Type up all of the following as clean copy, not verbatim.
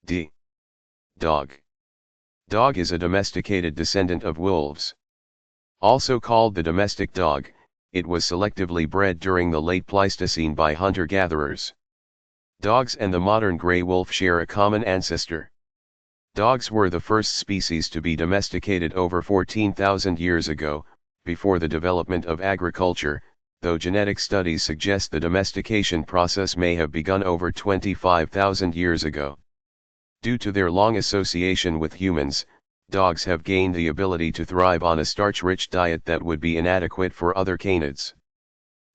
D. Dog. Dog is a domesticated descendant of wolves. Also called the domestic dog, it was selectively bred during the late Pleistocene by hunter-gatherers. Dogs and the modern gray wolf share a common ancestor. Dogs were the first species to be domesticated over 14,000 years ago, before the development of agriculture, though genetic studies suggest the domestication process may have begun over 25,000 years ago. Due to their long association with humans, dogs have gained the ability to thrive on a starch-rich diet that would be inadequate for other canids.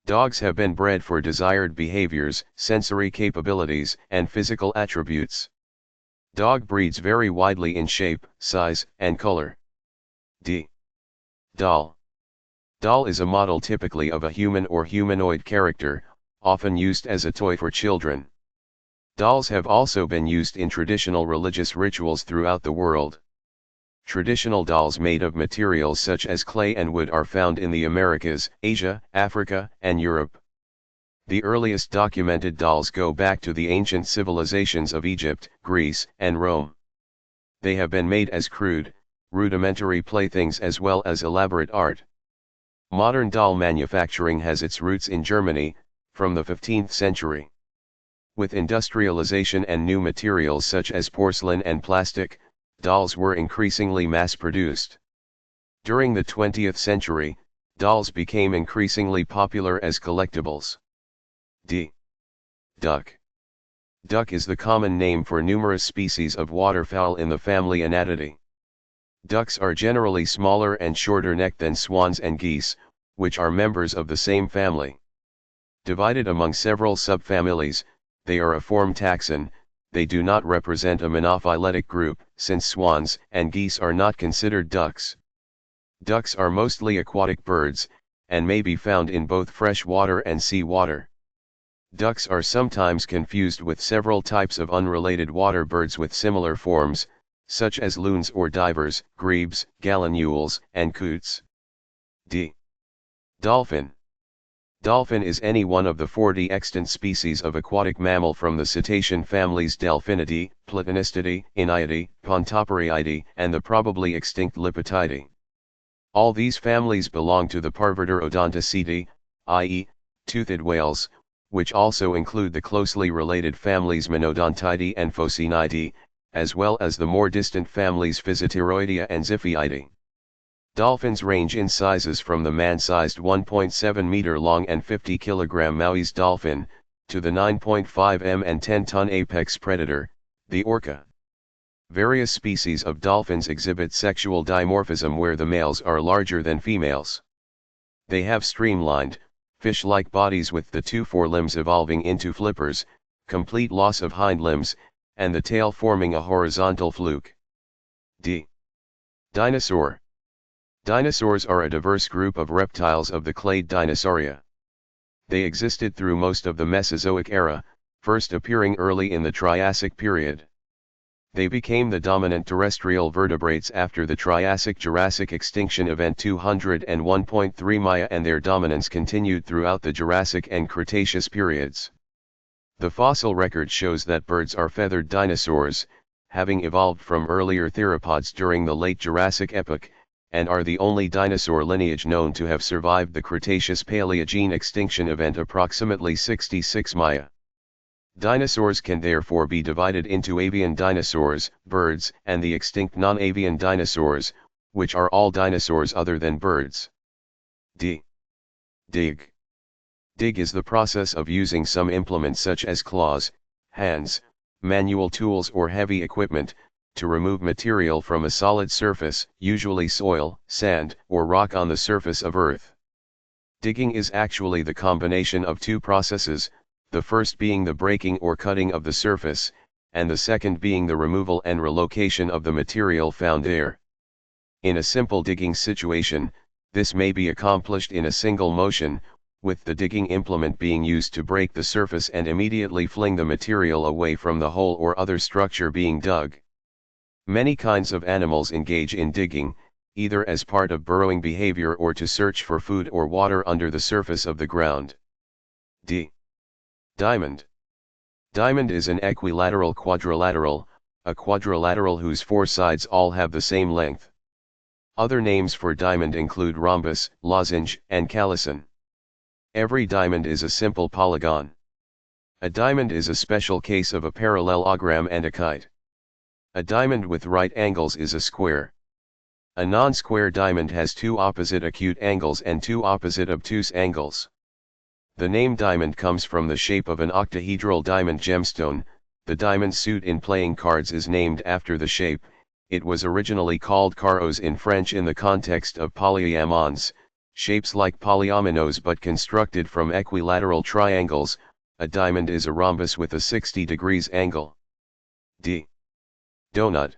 Dogs have been bred for desired behaviors, sensory capabilities, and physical attributes. Dog breeds vary widely in shape, size, and color. D. Doll. Doll is a model typically of a human or humanoid character, often used as a toy for children. Dolls have also been used in traditional religious rituals throughout the world. Traditional dolls made of materials such as clay and wood are found in the Americas, Asia, Africa, and Europe. The earliest documented dolls go back to the ancient civilizations of Egypt, Greece, and Rome. They have been made as crude, rudimentary playthings as well as elaborate art. Modern doll manufacturing has its roots in Germany, from the 15th century. With industrialization and new materials such as porcelain and plastic, dolls were increasingly mass-produced. During the 20th century, dolls became increasingly popular as collectibles. D. Duck. Duck is the common name for numerous species of waterfowl in the family Anatidae. Ducks are generally smaller and shorter-necked than swans and geese, which are members of the same family. Divided among several subfamilies, they are a form taxon. They do not represent a monophyletic group, since swans and geese are not considered ducks. Ducks are mostly aquatic birds, and may be found in both fresh water and sea water. Ducks are sometimes confused with several types of unrelated water birds with similar forms, such as loons or divers, grebes, gallinules, and coots. D. Dolphin. Dolphin is any one of the 40 extant species of aquatic mammal from the cetacean families Delphinidae, Platanistidae, Iниdae, Pontoporeidae, and the probably extinct Lipotidae. All these families belong to the Parviter Odontocedae, i.e., toothed whales, which also include the closely related families Monodontidae and Phocinidae, as well as the more distant families Physeteroidea and Ziphiidae. Dolphins range in sizes from the man-sized 1.7 meter long and 50 kg Maui's dolphin, to the 9.5 m and 10-ton apex predator, the orca. Various species of dolphins exhibit sexual dimorphism where the males are larger than females. They have streamlined, fish-like bodies with the two forelimbs evolving into flippers, complete loss of hind limbs, and the tail forming a horizontal fluke. D. Dinosaur. Dinosaurs are a diverse group of reptiles of the clade Dinosauria. They existed through most of the Mesozoic era, first appearing early in the Triassic period. They became the dominant terrestrial vertebrates after the Triassic-Jurassic extinction event 201.3 Maya, and their dominance continued throughout the Jurassic and Cretaceous periods. The fossil record shows that birds are feathered dinosaurs, having evolved from earlier theropods during the late Jurassic epoch, and are the only dinosaur lineage known to have survived the Cretaceous-Paleogene extinction event approximately 66 Maya. Dinosaurs can therefore be divided into avian dinosaurs, birds, and the extinct non-avian dinosaurs, which are all dinosaurs other than birds. D. Dig. Dig is the process of using some implement such as claws, hands, manual tools or heavy equipment, to remove material from a solid surface, usually soil, sand, or rock on the surface of Earth. Digging is actually the combination of two processes, the first being the breaking or cutting of the surface, and the second being the removal and relocation of the material found there. In a simple digging situation, this may be accomplished in a single motion, with the digging implement being used to break the surface and immediately fling the material away from the hole or other structure being dug. Many kinds of animals engage in digging, either as part of burrowing behavior or to search for food or water under the surface of the ground. D. Diamond. Diamond is an equilateral quadrilateral, a quadrilateral whose four sides all have the same length. Other names for diamond include rhombus, lozenge, and calisson. Every diamond is a simple polygon. A diamond is a special case of a parallelogram and a kite. A diamond with right angles is a square. A non-square diamond has two opposite acute angles and two opposite obtuse angles. The name diamond comes from the shape of an octahedral diamond gemstone. The diamond suit in playing cards is named after the shape. It was originally called carreaux in French in the context of polyamons, shapes like polyominoes but constructed from equilateral triangles. A diamond is a rhombus with a 60 degrees angle. D. Donut.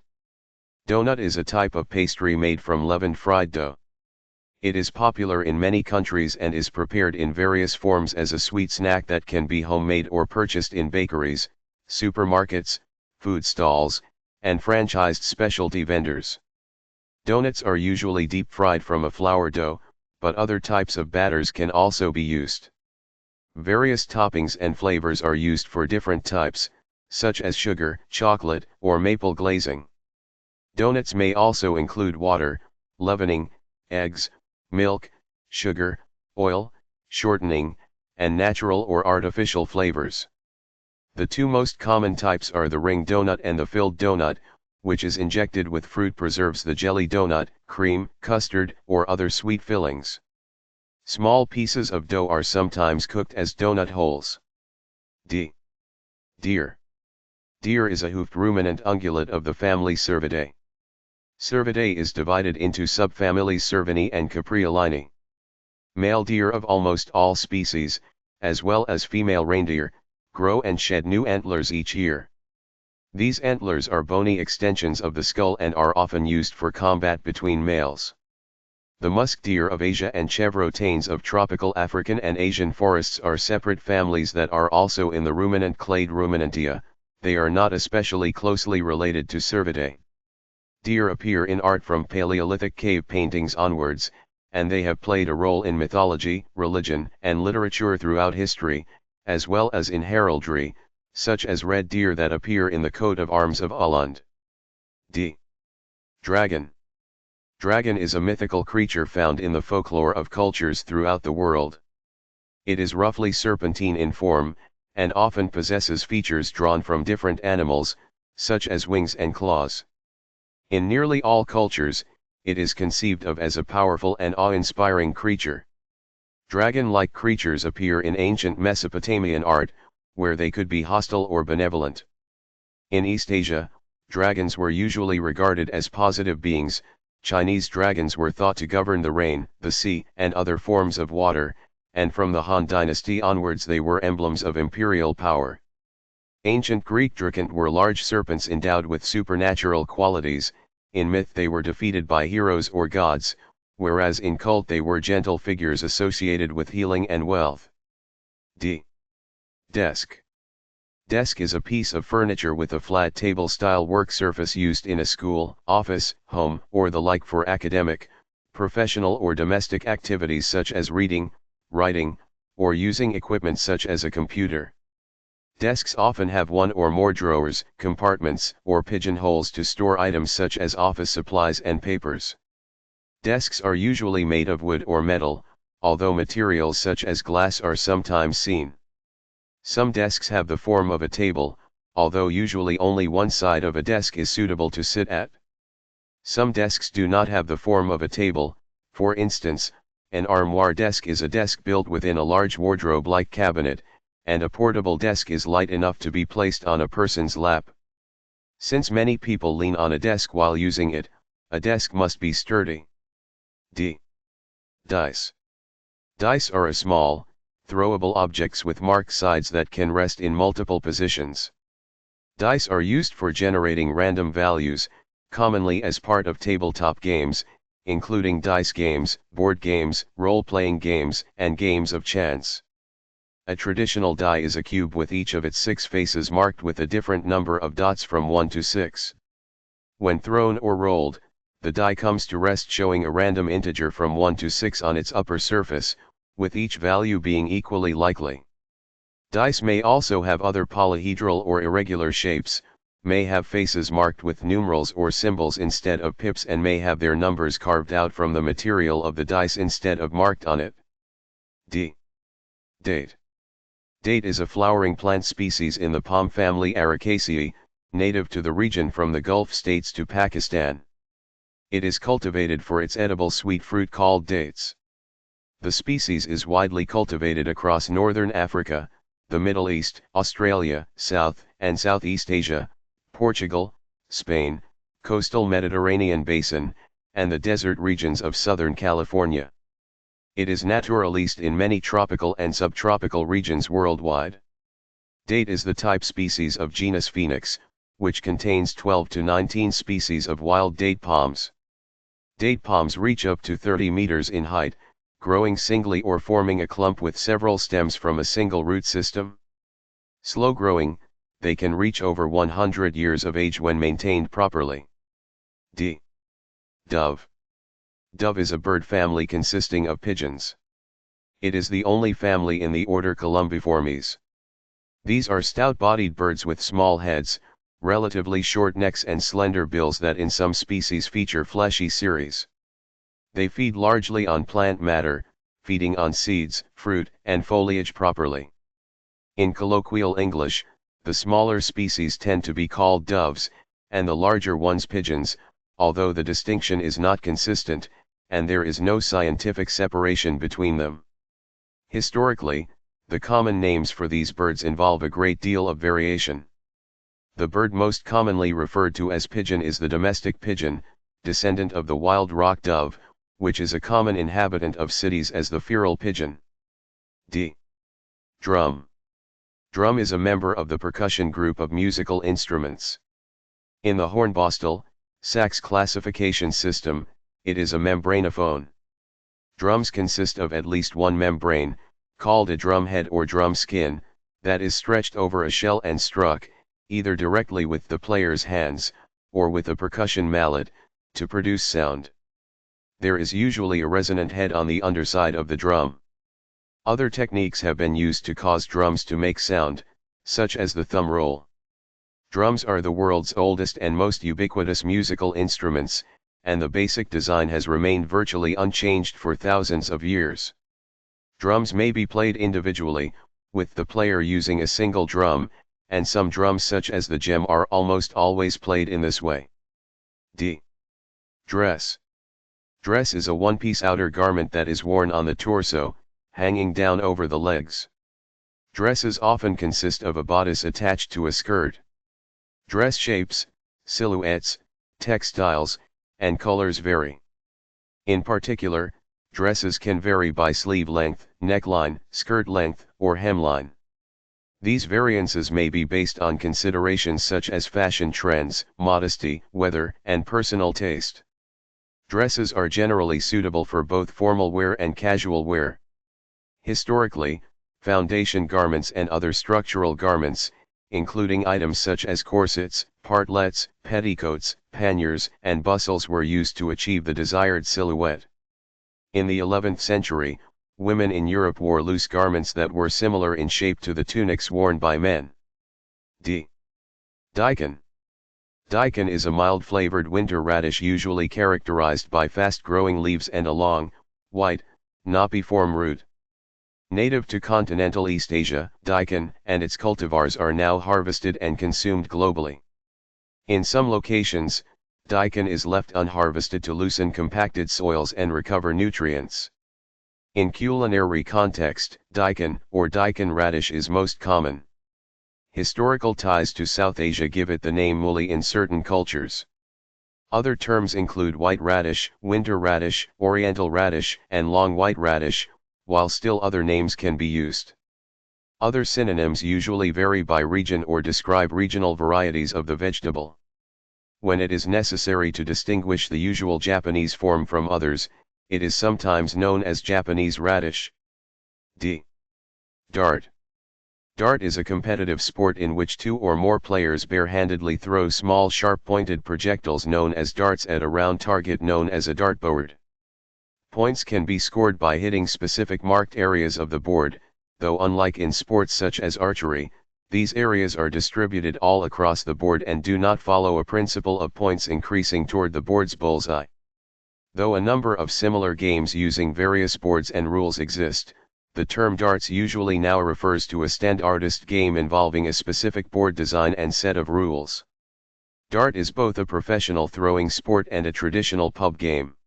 Donut is a type of pastry made from leavened fried dough. It is popular in many countries and is prepared in various forms as a sweet snack that can be homemade or purchased in bakeries, supermarkets, food stalls, and franchised specialty vendors. Donuts are usually deep fried from a flour dough, but other types of batters can also be used. Various toppings and flavors are used for different types, such as sugar, chocolate, or maple glazing. Donuts may also include water, leavening, eggs, milk, sugar, oil, shortening, and natural or artificial flavors. The two most common types are the ring donut and the filled donut, which is injected with fruit preserves, the jelly donut, cream, custard, or other sweet fillings. Small pieces of dough are sometimes cooked as donut holes. D. Deer. Deer is a hoofed ruminant ungulate of the family Cervidae. Cervidae is divided into subfamilies Cervini and Capreolini. Male deer of almost all species, as well as female reindeer, grow and shed new antlers each year. These antlers are bony extensions of the skull and are often used for combat between males. The musk deer of Asia and chevrotains of tropical African and Asian forests are separate families that are also in the ruminant clade Ruminantia. They are not especially closely related to Cervidae. Deer appear in art from Paleolithic cave paintings onwards, and they have played a role in mythology, religion, and literature throughout history, as well as in heraldry, such as red deer that appear in the coat of arms of Åland. D. Dragon. Dragon is a mythical creature found in the folklore of cultures throughout the world. It is roughly serpentine in form, and often possesses features drawn from different animals, such as wings and claws. In nearly all cultures, it is conceived of as a powerful and awe-inspiring creature. Dragon-like creatures appear in ancient Mesopotamian art, where they could be hostile or benevolent. In East Asia, dragons were usually regarded as positive beings. Chinese dragons were thought to govern the rain, the sea, and other forms of water, and from the Han Dynasty onwards they were emblems of imperial power. Ancient Greek dragons were large serpents endowed with supernatural qualities. In myth they were defeated by heroes or gods, whereas in cult they were gentle figures associated with healing and wealth. D. Desk. Desk is a piece of furniture with a flat table-style work surface used in a school, office, home, or the like for academic, professional or domestic activities such as reading, writing, or using equipment such as a computer. Desks often have one or more drawers, compartments, or pigeonholes to store items such as office supplies and papers. Desks are usually made of wood or metal, although materials such as glass are sometimes seen. Some desks have the form of a table, although usually only one side of a desk is suitable to sit at. Some desks do not have the form of a table. For instance, an armoire desk is a desk built within a large wardrobe-like cabinet, and a portable desk is light enough to be placed on a person's lap. Since many people lean on a desk while using it, a desk must be sturdy. D. Dice. Dice are a small, throwable objects with marked sides that can rest in multiple positions. Dice are used for generating random values, commonly as part of tabletop games, including dice games, board games, role-playing games, and games of chance. A traditional die is a cube with each of its 6 faces marked with a different number of dots from 1 to 6. When thrown or rolled, the die comes to rest showing a random integer from 1 to 6 on its upper surface, with each value being equally likely. Dice may also have other polyhedral or irregular shapes, may have faces marked with numerals or symbols instead of pips and may have their numbers carved out from the material of the dice instead of marked on it. D. Date. Date is a flowering plant species in the palm family Ericaceae, native to the region from the Gulf states to Pakistan. It is cultivated for its edible sweet fruit called dates. The species is widely cultivated across northern Africa, the Middle East, Australia, South and Southeast Asia, Portugal, Spain, coastal Mediterranean basin, and the desert regions of Southern California. It is naturalist in many tropical and subtropical regions worldwide. Date is the type species of genus Phoenix, which contains 12 to 19 species of wild date palms. Date palms reach up to 30 meters in height, growing singly or forming a clump with several stems from a single root system. Slow growing, they can reach over 100 years of age when maintained properly. D. Dove. Dove is a bird family consisting of pigeons. It is the only family in the order Columbiformes. These are stout-bodied birds with small heads, relatively short necks and slender bills that in some species feature fleshy cirrus. They feed largely on plant matter, feeding on seeds, fruit, and foliage properly. In colloquial English, the smaller species tend to be called doves, and the larger ones pigeons, although the distinction is not consistent, and there is no scientific separation between them. Historically, the common names for these birds involve a great deal of variation. The bird most commonly referred to as pigeon is the domestic pigeon, descendant of the wild rock dove, which is a common inhabitant of cities as the feral pigeon. D. Drum. Drum is a member of the percussion group of musical instruments. In the hornbostel, sax classification system, it is a membranophone. Drums consist of at least one membrane, called a drum head or drum skin, that is stretched over a shell and struck, either directly with the player's hands, or with a percussion mallet, to produce sound. There is usually a resonant head on the underside of the drum. Other techniques have been used to cause drums to make sound, such as the thumb roll. Drums are the world's oldest and most ubiquitous musical instruments, and the basic design has remained virtually unchanged for thousands of years. Drums may be played individually, with the player using a single drum, and some drums such as the djem are almost always played in this way. D. Dress. Dress is a one-piece outer garment that is worn on the torso, hanging down over the legs. Dresses often consist of a bodice attached to a skirt. Dress shapes, silhouettes, textiles, and colors vary. In particular, dresses can vary by sleeve length, neckline, skirt length, or hemline. These variances may be based on considerations such as fashion trends, modesty, weather, and personal taste. Dresses are generally suitable for both formal wear and casual wear. Historically, foundation garments and other structural garments, including items such as corsets, partlets, petticoats, panniers, and bustles were used to achieve the desired silhouette. In the 11th century, women in Europe wore loose garments that were similar in shape to the tunics worn by men. D. Daikon. Daikon is a mild-flavored winter radish usually characterized by fast-growing leaves and a long, white, knoppiform root. Native to continental East Asia, daikon and its cultivars are now harvested and consumed globally. In some locations, daikon is left unharvested to loosen compacted soils and recover nutrients. In culinary context, daikon or daikon radish is most common. Historical ties to South Asia give it the name muli in certain cultures. Other terms include white radish, winter radish, oriental radish, and long white radish, while still other names can be used. Other synonyms usually vary by region or describe regional varieties of the vegetable. When it is necessary to distinguish the usual Japanese form from others, it is sometimes known as Japanese radish. D. Dart. Dart is a competitive sport in which two or more players barehandedly throw small sharp-pointed projectiles known as darts at a round target known as a dartboard. Points can be scored by hitting specific marked areas of the board, though unlike in sports such as archery, These areas are distributed all across the board and do not follow a principle of points increasing toward the board's bullseye. Though a number of similar games using various boards and rules exist, the term darts usually now refers to a standardist game involving a specific board design and set of rules. Dart is both a professional throwing sport and a traditional pub game.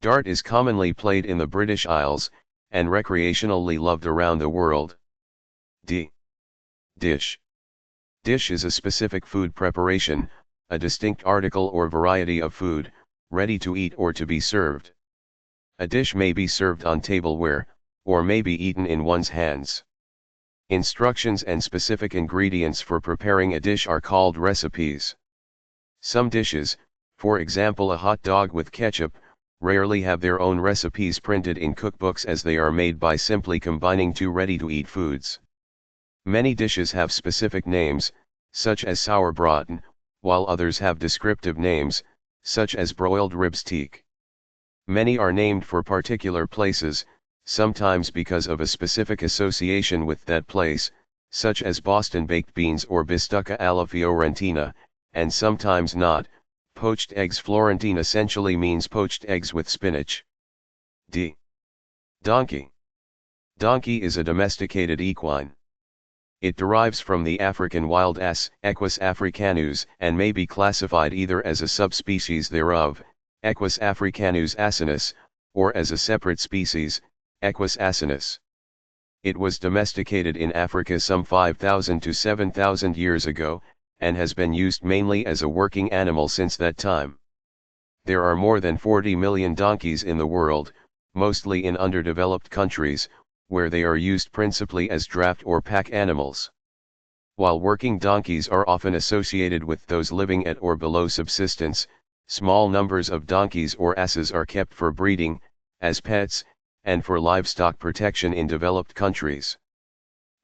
Dart is commonly played in the British Isles, and recreationally loved around the world. Dish. Dish is a specific food preparation, a distinct article or variety of food, ready to eat or to be served. A dish may be served on tableware, or may be eaten in one's hands. Instructions and specific ingredients for preparing a dish are called recipes. Some dishes, for example a hot dog with ketchup, rarely have their own recipes printed in cookbooks as they are made by simply combining two ready-to-eat foods. Many dishes have specific names, such as sauerbraten, while others have descriptive names, such as broiled ribsteak. Many are named for particular places, sometimes because of a specific association with that place, such as Boston baked beans or bistecca alla fiorentina, and sometimes not. Poached eggs Florentine essentially means poached eggs with spinach. Donkey. Donkey is a domesticated equine. It derives from the African wild ass, Equus africanus, and may be classified either as a subspecies thereof, Equus africanus asinus, or as a separate species, Equus asinus. It was domesticated in Africa some 5,000 to 7,000 years ago, and has been used mainly as a working animal since that time. There are more than 40 million donkeys in the world, mostly in underdeveloped countries, where they are used principally as draft or pack animals. While working donkeys are often associated with those living at or below subsistence, small numbers of donkeys or asses are kept for breeding, as pets, and for livestock protection in developed countries.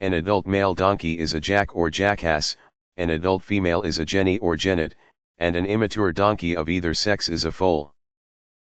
An adult male donkey is a jack or jackass, an adult female is a jenny or jennet, and an immature donkey of either sex is a foal.